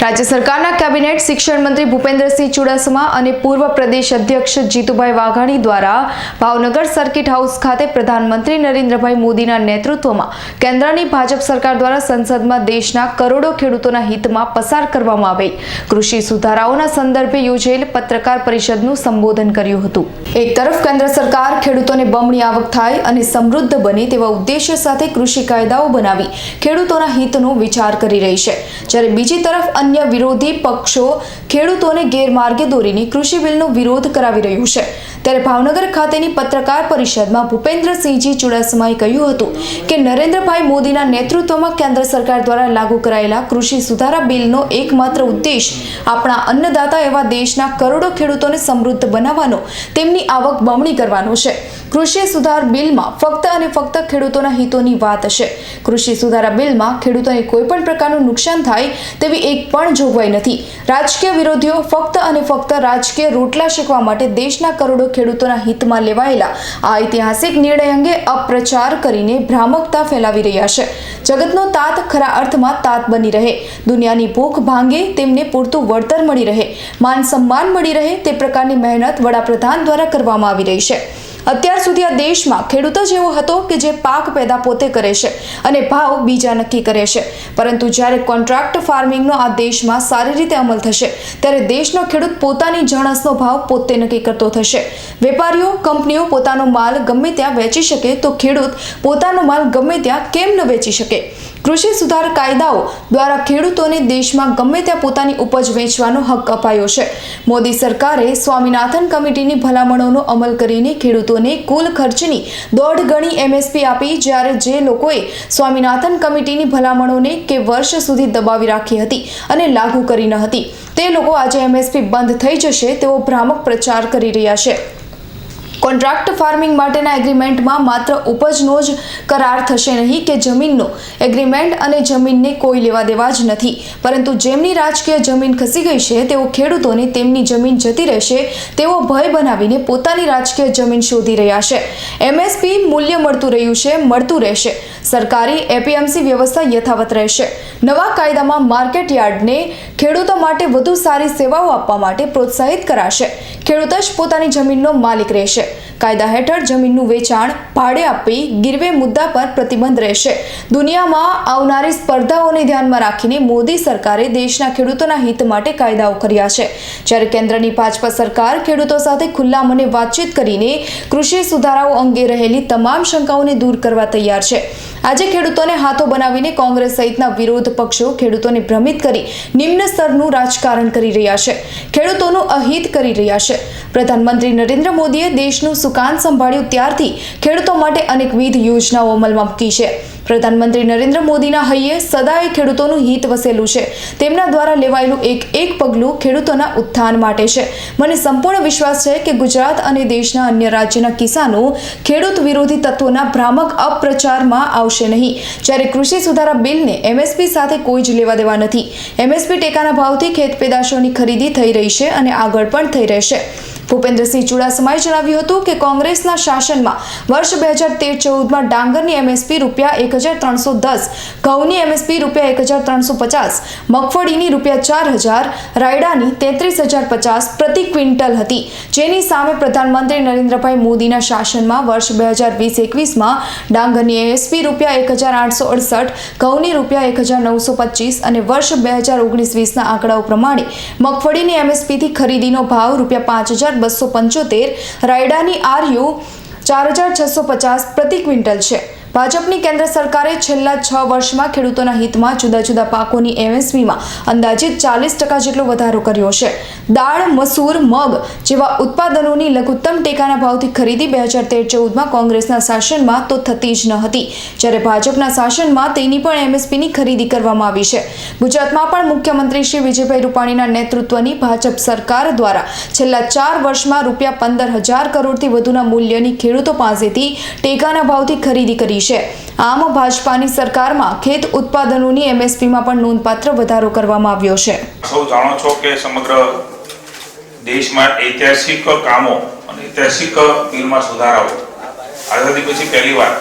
राज्य सरकारना कैबिनेट शिक्षण मंत्री भूपेन्द्रसिंह चुडासमा અને પૂર્વ પ્રદેશ અધ્યક્ષ જીતુભાઈ વાઘાણી દ્વારા ભાવનગર સર્કિટ હાઉસ ખાતે પ્રધાનમંત્રી નરેન્દ્રભાઈ મોદીના નેતૃત્વમાં કેન્દ્રની ભાજપ સરકાર દ્વારા સંસદમાં દેશના કરોડો ખેડૂતોના હિતમાં પસાર કરવામાં આવેલ કૃષિ સુધારાઓના સંદર્ભે યોજેલ પત્રકાર પરિષદનું સંબોધન કર્યું હતું। એક તરફ કેન્દ્ર સરકાર ખેડૂતોને બમણી આવક થાય અને સમૃદ્ધ બને તેવા ઉદ્દેશ્ય સાથે કૃષિ કાયદાઓ બનાવી ખેડૂતોના હિતનો વિચાર કરી રહી છે, જ્યારે બીજી તરફ अन्य विरोधी पक्षों खेडूतोने गैरमार्गे दौरीने कृषि बिलनो विरोध करावी रह्યું છે। ત્યારે ભાવનગર ખાતેની પત્રકાર પરિષદમાં ભૂપેન્દ્રસિંહજી ચુડાસમાએ કહ્યું હતું કે નરેન્દ્રભાઈ મોદીના નેતૃત્વમાં કેન્દ્ર સરકાર દ્વારા લાગુ કરાયેલા કૃષિ સુધારા બિલનો એકમાત્ર ઉદ્દેશ આપણા અન્નદાતા એવા દેશના કરોડો ખેડૂતોને સમૃદ્ધ બનાવવાનો, તેમની આવક બમણી કરવાનો છે। કૃષિ સુધાર બિલમાં ફક્ત અને ફક્ત ખેડૂતોના હિતોની વાત છે। કૃષિ સુધારા બિલમાં ખેડૂતોને કોઈ પણ પ્રકારનું નુકસાન થાય તેવી એક પણ જોગવાઈ નથી। રાજકીય વિરોધીઓ ફક્ત અને ફક્ત રાજકીય રોટલા શેકવા માટે દેશના કરોડો ખેડૂતોના હિતમાં લેવાયેલા આ ઐતિહાસિક નિર્ણય અંગે અપપ્રચાર કરીને ભ્રામકતા ફેલાવી રહ્યા છે। જગતનો તાત ખરા અર્થમાં તાત બની રહે, દુનિયાની ભૂખ ભાંગે, તેમને પૂરતું વળતર મળી રહે, માન સન્માન મળી રહે તે પ્રકારની મહેનત વડાપ્રધાન દ્વારા કરવામાં આવી રહી છે। અત્યાર સુધી આ દેશમાં ખેડૂત જ એવો હતો કે જે પાક પેદા પોતે કરે છે અને ભાવ બીજા નક્કી કરે છે, પરંતુ જ્યારે કોન્ટ્રાક્ટ ફાર્મિંગનો આ દેશમાં સારી રીતે અમલ થશે ત્યારે દેશનો ખેડૂત પોતાની જણસનો ભાવ પોતે નક્કી કરતો થશે। વેપારીઓ, કંપનીઓ પોતાનો માલ ગમે ત્યાં વેચી શકે તો ખેડૂત પોતાનો માલ ગમે ત્યાં કેમ ન વેચી શકે? કૃષિ સુધાર કાયદાઓ દ્વારા ખેડૂતોને દેશમાં ગમે ત્યાં પોતાની ઉપજ વેચવાનો હક અપાયો છે। મોદી સરકારે સ્વામીનાથન કમિટીની ભલામણોનો અમલ કરીને ખેડૂતોને કુલ ખર્ચની 1.5 ગણી એમએસપી આપી, જ્યારે જે લોકોએ સ્વામીનાથન કમિટીની ભલામણોને કે વર્ષ સુધી દબાવી રાખી હતી અને લાગુ કરી ન હતી તે લોકો આજે એમએસપી બંધ થઈ જશે તેવો ભ્રામક પ્રચાર કરી રહ્યા છે। કોન્ટ્રાક્ટ ફાર્મિંગ માટેના એગ્રીમેન્ટમાં માત્ર ઉપજનો જ કરાર થશે નહીં કે જમીનનો એગ્રીમેન્ટ અને જમીનને કોઈ લેવા દેવા જ નથી, પરંતુ જેમની રાજકીય જમીન ખસી ગઈ છે તેઓ ખેડૂતોને તેમની જમીન જતી રહેશે તેવો ભય બનાવીને પોતાની રાજકીય જમીન શોધી રહ્યા છે। એમએસપી મૂલ્ય મળતું રહ્યું છે, મળતું રહેશે। સરકારી એપીએમસી વ્યવસ્થા યથાવત રહેશે। નવા કાયદામાં માર્કેટ યાર્ડને ખેડૂતો માટે વધુ સારી સેવાઓ આપવા માટે પ્રોત્સાહિત કરાશે। ખેડૂત જ પોતાની જમીનનો માલિક રહેશે। કાયદા હેઠળ જમીનનું વેચાણ ભાડે આપી ગીરવે મુદ્દા પર પ્રતિબંધ રહેશે। દુનિયામાં આવનારી સ્પર્ધાઓને ધ્યાનમાં રાખીને મોદી સરકારે દેશના ખેડૂતોના હિત માટે કાયદાઓ કર્યા છે, જ્યારે કેન્દ્રની ભાજપા સરકાર ખેડૂતો સાથે ખુલ્લા મને વાતચીત કરીને કૃષિ સુધારાઓ અંગે રહેલી તમામ શંકાઓને દૂર કરવા તૈયાર છે। આજે ખેડૂતોને હાથો બનાવીને કોંગ્રેસ સહિતના વિરોધ પક્ષો ખેડૂતોને ભ્રમિત કરી નિમ્ન સ્તરનું રાજકારણ કરી રહ્યા છે, ખેડૂતોનું અહિત કરી રહ્યા છે। પ્રધાનમંત્રી નરેન્દ્ર મોદીએ દેશનું સુકાન સંભાળ્યું ત્યારથી ખેડૂતો માટે અનેકવિધ યોજનાઓ અમલમાં મૂકી છે। પ્રધાનમંત્રી નરેન્દ્ર મોદીના હૈયે સદાય ખેડૂતોનું હિત વસેલું છે। તેમના દ્વારા લેવાયેલું એક પગલું ખેડૂતોના ઉત્થાન માટે છે। મને સંપૂર્ણ વિશ્વાસ છે કે ગુજરાત અને દેશના અન્ય રાજ્યના કિસાનો ખેડૂત વિરોધી તત્વોના ભ્રામક અપપ્રચારમાં આવશે નહીં, જ્યારે કૃષિ સુધારા બિલને એમએસપી સાથે કોઈ જ લેવા દેવા નથી। એમએસપી ટેકાના ભાવથી ખેત પેદાશોની ખરીદી થઈ રહી છે અને આગળ પણ થઈ રહેશે। ભૂપેન્દ્રસિંહ ચુડાસમાએ જણાવ્યું હતું કે કોંગ્રેસના શાસનમાં વર્ષ 2013-14માં ડાંગરની એમએસપી ₹1,310, ઘઉંની એમએસપી ₹1,350, મગફળીની ₹4,000, રાયડાની ₹33,050 પ્રતિ ક્વિન્ટલ હતી, જેની સામે પ્રધાનમંત્રી નરેન્દ્રભાઈ મોદીના શાસનમાં વર્ષ 2020-21માં ડાંગરની એમએસપી ₹1,868, ઘઉંની ₹1,925 અને વર્ષ 2019-20ના આંકડાઓ પ્રમાણે મગફળીની એમએસપીથી ખરીદીનો ભાવ ₹5,275, રાયડાની આરયુ 4,650 પ્રતિ ક્વિન્ટલ છે। ભાજપની કેન્દ્ર સરકારે છેલ્લા 6 વર્ષમાં ખેડૂતોના હિતમાં જુદા જુદા પાકોની એમએસપીમાં અંદાજિત 40% જેટલો વધારો કર્યો છે। દાળ, મસૂર, મગ જેવા ઉત્પાદનોની લઘુત્તમ ટેકાના ભાવથી ખરીદી 2013-14માં કોંગ્રેસના શાસનમાં તો થતી જ ન હતી, જ્યારે ભાજપના શાસનમાં તેની પણ એમએસપીની ખરીદી કરવામાં આવી છે। ગુજરાતમાં પણ મુખ્યમંત્રી શ્રી વિજયભાઈ રૂપાણીના નેતૃત્વની ભાજપ સરકાર દ્વારા છેલ્લા 4 વર્ષમાં ₹15,000 કરોડથી વધુના મૂલ્યની ખેડૂતો પાસેથી ટેકાના ભાવથી ખરીદી કરી છે। આમ ભાજપાની સરકારમાં ખેત ઉત્પાદનોની એમએસપીમાં પણ નોંધપાત્ર વધારો કરવામાં આવ્યો છે। સૌ જાણો છો કે સમગ્ર દેશમાં ઐતિહાસિક કામો અને ઐતિહાસિક બિલમાં સુધારાઓ આઝાદી પછી પહેલીવાર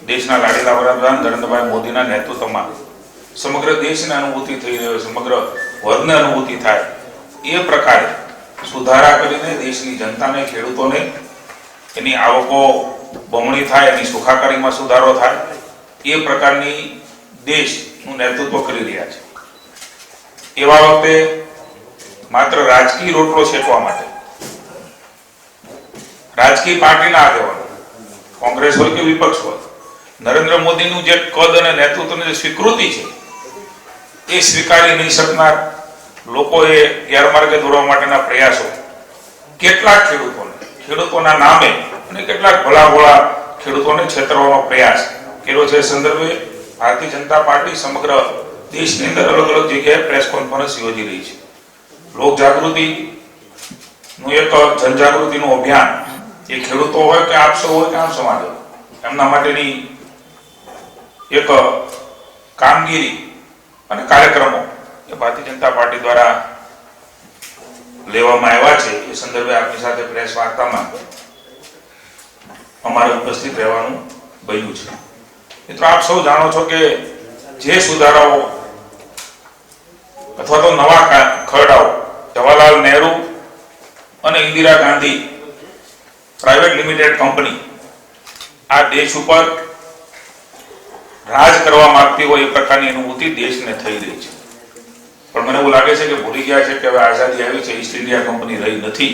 દેશના લાડીલા વડાપ્રધાન નરેન્દ્રભાઈ મોદીના નેતૃત્વમાં સમગ્ર દેશને અનુભૂતિ થઈ રહ્યો છે, સમગ્ર વર્ગને અનુભૂતિ થાય એ પ્રકારે સુધારા કરીને દેશની જનતાને, ખેડૂતોને એની આવકો બમણી થાય, એની સુખાકારીમાં સુધારો થાય એ પ્રકારની દેશનું નેતૃત્વ કરી રહ્યા છે. એવા વખતે માત્ર રાજકીય રોટલો શેકવા માટે રાજકીય પાર્ટીના આગેવાનો, કોંગ્રેસ હોય કે વિપક્ષ હોય, નરેન્દ્ર મોદીનું જે કદ અને નેતૃત્વની જે સ્વીકૃતિ છે એ સ્વીકારી નહીં શકનાર લોકોએ ગેરમાર્ગે દોરવા માટેના પ્રયાસો કેટલાક ખેડૂતોના નામે અને કેટલાક ભલાભોળા ખેડૂતોને છેતરવાનો પ્રયાસ કર્યો છે. સંદર્ભે ભારતીય જનતા પાર્ટી સમગ્ર દેશની અંદર અલગ અલગ જગ્યાએ પ્રેસ કોન્ફરન્સ યોજી રહી છે. લોક જાગૃતિનું એક જનજાગૃતિનું અભિયાન, એ ખેડૂતો હોય કે આપ સૌ હોય કે આમ સમાજ હોય, એમના માટેની એક કામગીરી અને કાર્યક્રમો એ ભારતીય જનતા પાર્ટી દ્વારા લેવામાં આવ્યા છે. એ સંદર્ભે આપની સાથે પ્રેસ વાર્તામાં અમારે ઉપસ્થિત રહેવાનું બન્યું છે. મિત્રો, આપ સૌ જાણો છો કે જે સુધારાઓ અથવા તો નવા ખરડાઓ જવાહરલાલ નહેરુ અને Indira Gandhi private limited company આ દેશ ઉપર રાજ કરવા માંગતી હોય એ પ્રકારની અનુભૂતિ દેશને થઈ રહી છે. પણ મને એવું લાગે છે કે ભૂલી ગયા છે કે હવે આઝાદી આવી છે, ઈસ્ટ ઇન્ડિયા કંપની રહી નથી,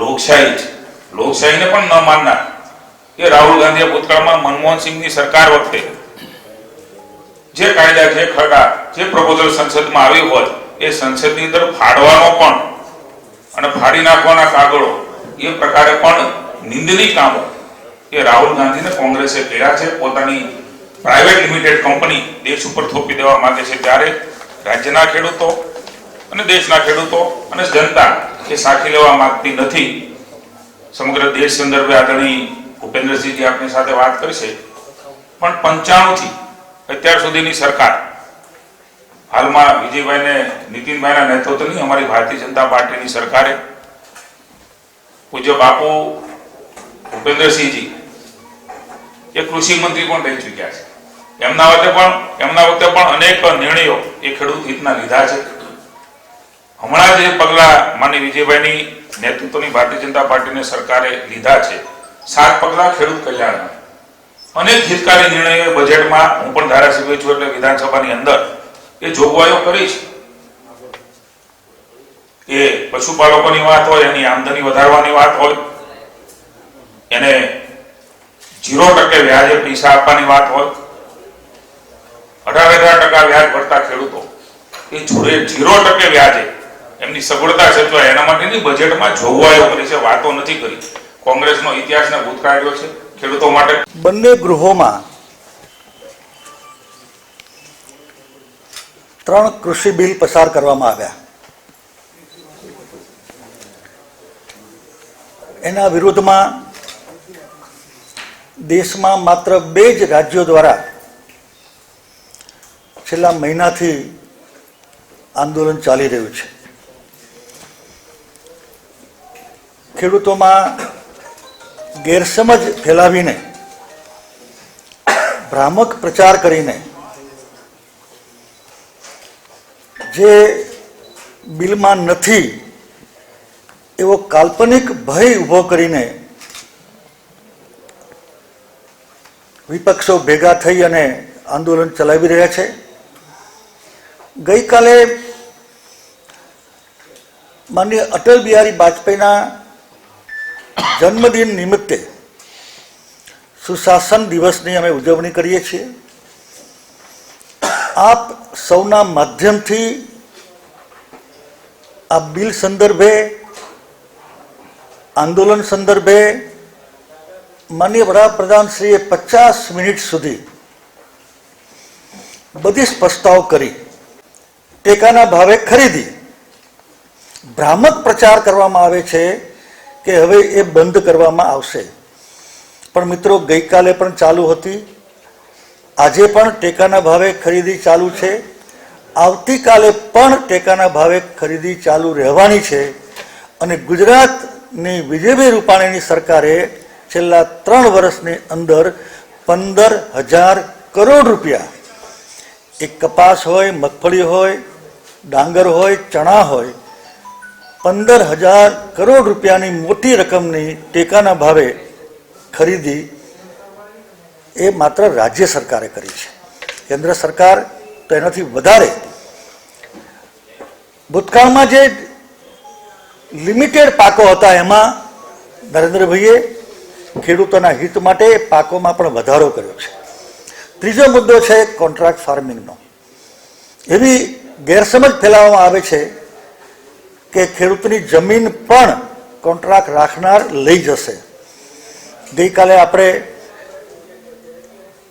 લોકશાહી છે. લોકશાહીને પણ ન માનનાર એ રાહુલ ગાંધીએ ભૂતકાળમાં મનમોહન સિંહની સરકાર વખતે જે કાયદા, જે ખરડા, જે પ્રપોઝલ સંસદમાં આવ્યું હોય એ સંસદની અંદર ફાડવાનો પણ અને ફાડી નાખવાના કાગળો એ પ્રકારે પણ નિંદનીય કામો એ રાહુલ ગાંધીને કોંગ્રેસે કર્યા છે. પોતાની પ્રાઇવેટ લિમિટેડ કંપની દેશ ઉપર થોપી દેવા માંગે છે, ત્યારે રાજ્યના ખેડૂતો અને દેશના ખેડૂતો અને જનતા એ સાખી લેવા માંગતી નથી. સમગ્ર દેશ સંદર્ભે આદરણીય ભૂપેન્દ્રસિંહજી આપની સાથે વાત કરશે. પણ 95 થી અત્યાર સુધીની સરકાર, હાલમાં વિજયભાઈને, નીતિનભાઈના નેતૃત્વની અમારી ભારતીય જનતા પાર્ટીની સરકારે પૂજ્ય બાપુ ભૂપેન્દ્રસિંહજી એ કૃષિ મંત્રી પણ રહી ચૂક્યા છે. એમના વખતે પણ અનેક નિર્ણયો એ ખેડૂત હિતના લીધા છે. હમણાં જે પગલા માનનીય વિજયભાઈની નેતૃત્વની ભારતીય જનતા પાર્ટીની સરકારે લીધા છે, 7 પગલા ખેડૂત કલ્યાણના, અનેક હિતકારી નિર્ણયો બજેટમાં, હું પણ ધારાસભ્ય છું એટલે વિધાનસભાની અંદર એ જોગવાઈઓ કરી છે. એ પશુપાલકોની વાત હોય, એની આમદની વધારવાની વાત હોય, એને 0% વ્યાજે પૈસા આપવાની વાત હોય, 18% વ્યાજ ભરતા ખેડૂતો એ જોડે 0% વ્યાજે એમની સગવડતા છે, તો એના માટેની બજેટમાં જોગવાઈઓ કરી છે, વાતો નથી કરી. કોંગ્રેસનો ઇતિહાસને ભૂતકાળ્યો છે ખેડૂતો માટે. બંને ગૃહોમાં 3 કૃષિ બિલ પસાર કરવામાં આવ્યા. એના વિરુદ્ધમાં દેશમાં માત્ર 2 જ રાજ્યો દ્વારા છેલ્લા મહિનાથી આંદોલન ચાલી રહ્યું છે. ખેડૂતોમાં ગેરસમજ ફેલાવીને, ભ્રામક પ્રચાર કરીને, જે બિલમાં નથી એવો કાલ્પનિક ભય ઊભો કરીને વિપક્ષો ભેગા થઈ અને આંદોલન ચલાવી રહ્યા છે. ગઈકાલે માનનીય અટલ બિહારી વાજપેયીના જન્મદિન નિમિત્તે સુશાસન દિવસની અમે ઉજવણી કરીએ છીએ. આપ સૌના માધ્યમથી આ બિલ સંદર્ભે, આંદોલન સંદર્ભે માનનીય વડાપ્રધાનશ્રીએ 50 મિનિટ સુધી બધી સ્પષ્ટતાઓ કરી. ટેકાના ભાવે ખરીદી, ભ્રામક પ્રચાર કરવામાં આવે છે કે હવે એ બંધ કરવામાં આવશે, પણ મિત્રો ગઈકાલે પણ ચાલુ હતી, આજે પણ ટેકાના ભાવે ખરીદી ચાલુ છે, આવતીકાલે પણ ટેકાના ભાવે ખરીદી ચાલુ રહેવાની છે. અને ગુજરાતની વિજયભાઈ રૂપાણીની સરકારે છેલ્લા 3 વર્ષની અંદર 15,000 કરોડ રૂપિયા એ કપાસ હોય, મગફળી હોય, ડાંગર હોય, ચણા હોય, 15,000 કરોડ રૂપિયાની મોટી રકમની ટેકાના ભાવે ખરીદી એ માત્ર રાજ્ય સરકારે કરી છે. કેન્દ્ર સરકાર તો એનાથી વધારે ભૂતકાળમાં જે લિમિટેડ પાકો હતા એમાં નરેન્દ્રભાઈએ ખેડૂતોના હિત માટે પાકોમાં પણ વધારો કર્યો છે. ત્રીજો મુદ્દો છે કોન્ટ્રાક્ટ ફાર્મિંગનો. એવી ગેરસમજ ફેલાવવામાં આવે છે કે ખેડૂતની જમીન પણ કોન્ટ્રાક્ટ રાખનાર લઈ જશે. ગઈકાલે આપણે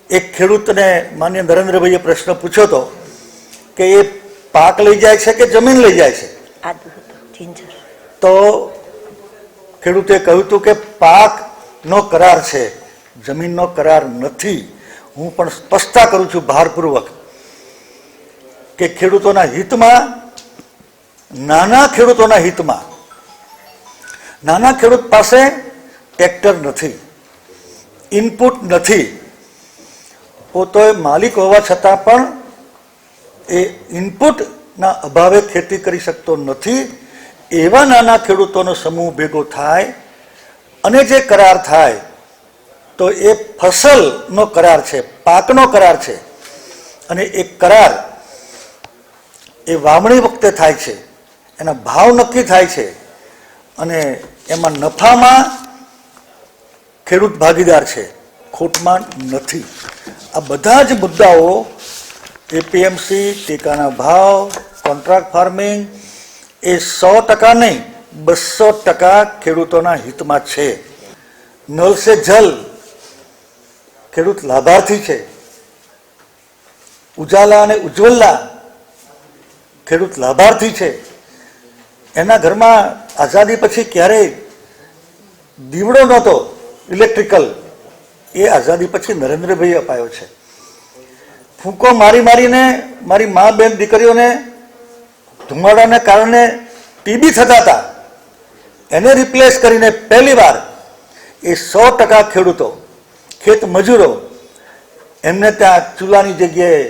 એક ખેડૂતને માન્ય નરેન્દ્રભાઈએ પ્રશ્ન પૂછ્યો હતો કે એ પાક લઈ જાય છે કે જમીન લઈ જાય છે, તો ખેડૂતે કહ્યું હતું કે પાકનો કરાર છે, જમીનનો કરાર નથી. હું પણ સ્પષ્ટતા કરું છું ભારપૂર્વક કે ખેડૂતોના હિતમાં, નાના ખેડૂતોના હિતમાં, નાના ખેડૂત પાસે ટ્રેક્ટર નથી, ઇનપુટ નથી, પોતે માલિક હોવા છતાં પણ એ ઇનપુટના અભાવે ખેતી કરી શકતો નથી. એવા નાના ખેડૂતોનો સમૂહ ભેગો થાય અને જે કરાર થાય તો એ ફસલનો કરાર છે, પાકનો કરાર છે. અને એ કરાર એ વાવણી વખતે થાય છે, એના ભાવ નક્કી થાય છે અને એમાં નફામાં ખેડૂત ભાગીદાર છે, ખોટમાં નથી. આ બધા જ મુદ્દાઓ એપીએમસી, ટેકાના ભાવ, કોન્ટ્રાક્ટ ફાર્મિંગ એ 100% નહીં 200% ખેડૂતોના હિતમાં છે. નલ સે જલ ખેડૂત લાભાર્થી છે. ઉજાલા અને ઉજ્જવલા ખેડૂત લાભાર્થી છે. એના ઘરમાં આઝાદી પછી ક્યારેય દીવડો નહોતો ઇલેક્ટ્રિકલ, એ આઝાદી પછી નરેન્દ્રભાઈ અપાયો છે. ફૂંકો મારી મારીને મારી મા બેન દીકરીઓને ધુમાડાને કારણે ટીબી થતા હતા, એને રિપ્લેસ કરીને પહેલી વાર એ 100% ખેડૂતો, ખેત મજૂરો, એમને ત્યાં ચૂલાની જગ્યાએ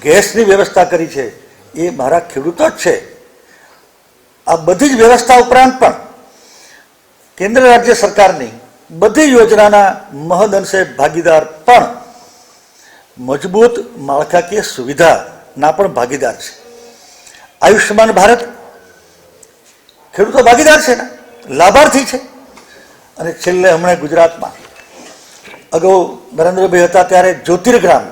ગેસની વ્યવસ્થા કરી છે. એ મારા ખેડૂતો જ છે. આ બધી જ વ્યવસ્થા ઉપરાંત પણ કેન્દ્ર રાજ્ય સરકારની બધી યોજનાના મહદઅંશે ભાગીદાર પણ મજબૂત માળખાકીય સુવિધાના પણ ભાગીદાર છે. આયુષ્યમાન ભારત ખેડૂતો ભાગીદાર છે ને, લાભાર્થી છે. અને છેલ્લે હમણાં ગુજરાતમાં અગાઉ નરેન્દ્રભાઈ હતા ત્યારે જ્યોતિર્ગ્રામ,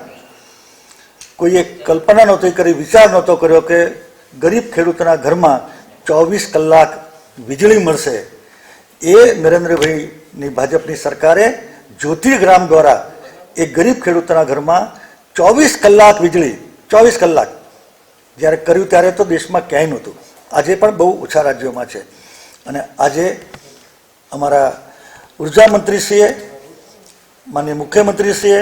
કોઈએ કલ્પના નહોતી કરી, વિચાર નહોતો કર્યો કે ગરીબ ખેડૂતના ઘરમાં 24 કલાક વીજળી મળશે. એ નરેન્દ્રભાઈની ભાજપની સરકારે જ્યોતિર્ગ્રામ દ્વારા એ ગરીબ ખેડૂતના ઘરમાં 24 કલાક વીજળી, 24 કલાક જ્યારે કર્યું ત્યારે તો દેશમાં ક્યાંય નહોતું. આજે પણ બહુ ઓછા રાજ્યોમાં છે. અને આજે અમારા ઉર્જા મંત્રીશ્રીએ, માનનીય મુખ્યમંત્રીશ્રીએ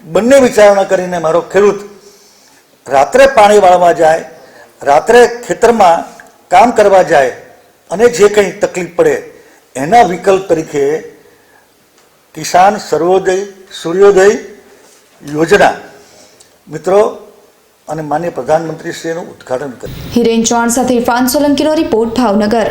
બંને વિચારણા કરીને મારો ખેડૂત રાત્રે પાણી વાળવા જાય, રાત્રે ખેતરમાં કામ કરવા જાય અને જે કંઈ તકલીફ પડે એના વિકલ્પ તરીકે કિસાન સર્વોદય સૂર્યોદય યોજના મિત્રો અને માનનીય પ્રધાનમંત્રીશ્રીનું ઉદ્ઘાટન કર્યું. હિરેન ચૌહાણ સાથે ઇરફાન સોલંકીનો રિપોર્ટ, ભાવનગર.